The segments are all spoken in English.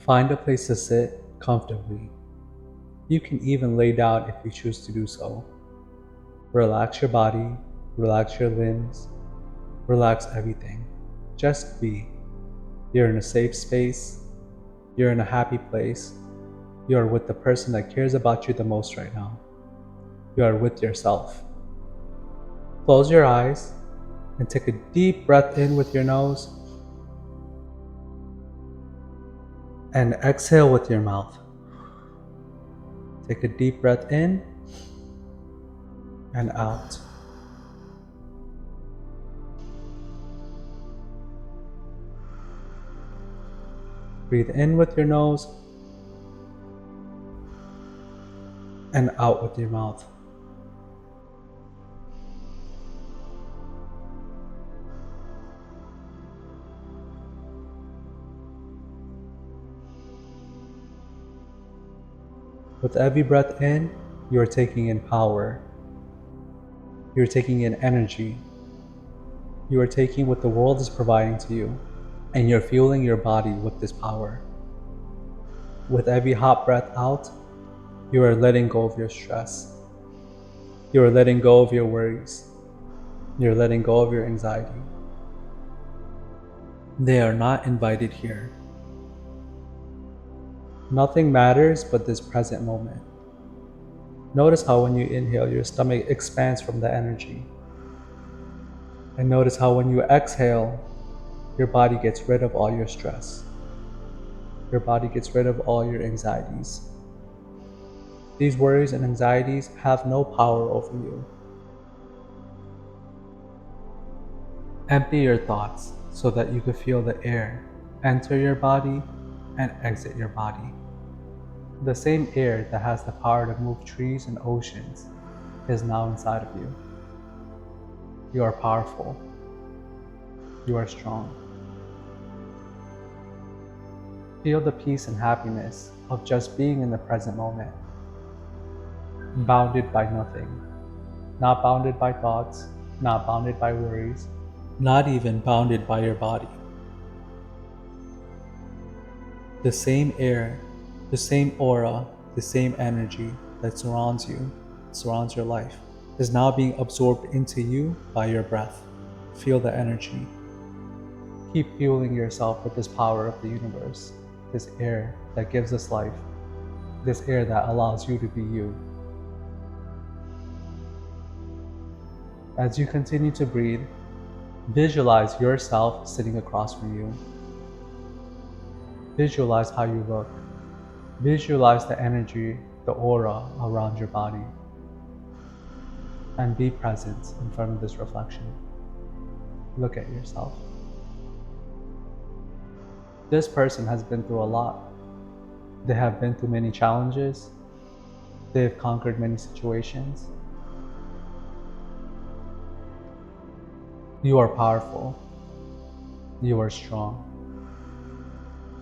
Find a place to sit comfortably. You can even lay down if you choose to do so. Relax your body, relax your limbs, relax everything. Just be. You're in a safe space. You're in a happy place. You are with the person that cares about you the most right now. You are with yourself. Close your eyes and take a deep breath in with your nose and exhale with your mouth. Take a deep breath in and out. Breathe in with your nose and out with your mouth. With every breath in, you are taking in power. You are taking in energy. You are taking what the world is providing to you, and you're fueling your body with this power. With every hot breath out, you are letting go of your stress. You are letting go of your worries. You're letting go of your anxiety. They are not invited here. Nothing matters but this present moment. Notice how when you inhale, your stomach expands from the energy. And notice how when you exhale, your body gets rid of all your stress. Your body gets rid of all your anxieties. These worries and anxieties have no power over you. Empty your thoughts so that you can feel the air enter your body and exit your body. The same air that has the power to move trees and oceans is now inside of you. You are powerful. You are strong. Feel the peace and happiness of just being in the present moment, bounded by nothing, not bounded by thoughts, not bounded by worries, not even bounded by your body. The same air, the same aura, the same energy that surrounds you, surrounds your life, is now being absorbed into you by your breath. Feel the energy. Keep fueling yourself with this power of the universe, this air that gives us life, this air that allows you to be you. As you continue to breathe, visualize yourself sitting across from you. Visualize how you look. Visualize the energy, the aura around your body. And be present in front of this reflection. Look at yourself. This person has been through a lot. They have been through many challenges. They have conquered many situations. You are powerful. You are strong.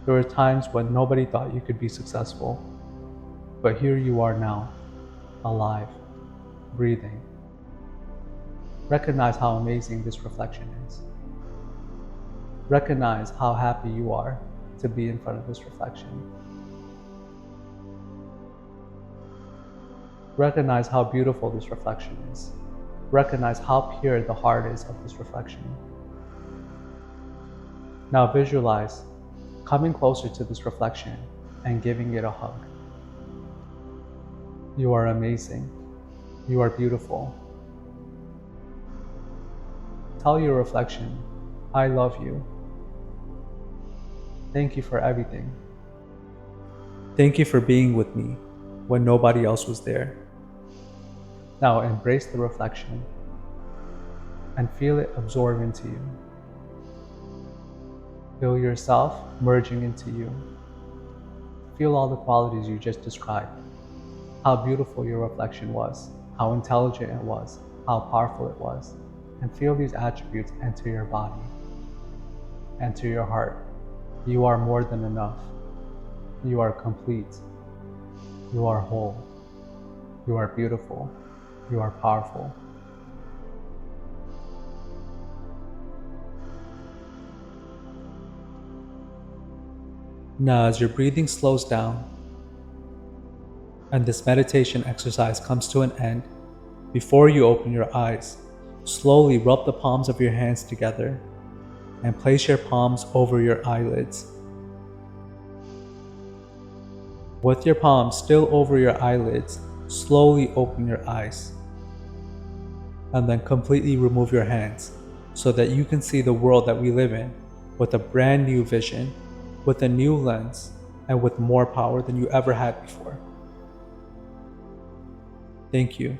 There were times when nobody thought you could be successful, but here you are now, alive, breathing. Recognize how amazing this reflection is. Recognize how happy you are to be in front of this reflection. Recognize how beautiful this reflection is. Recognize how pure the heart is of this reflection. Now visualize coming closer to this reflection and giving it a hug. You are amazing. You are beautiful. Tell your reflection, I love you. Thank you for everything. Thank you for being with me when nobody else was there. Now embrace the reflection and feel it absorb into you. Feel yourself merging into you. Feel all the qualities you just described. How beautiful your reflection was, how intelligent it was, how powerful it was. And feel these attributes enter your body, enter your heart. You are more than enough. You are complete. You are whole. You are beautiful. You are powerful. Now, as your breathing slows down and this meditation exercise comes to an end, before you open your eyes, slowly rub the palms of your hands together and place your palms over your eyelids. With your palms still over your eyelids, slowly open your eyes and then completely remove your hands so that you can see the world that we live in with a brand new vision, with a new lens, and with more power than you ever had before. Thank you.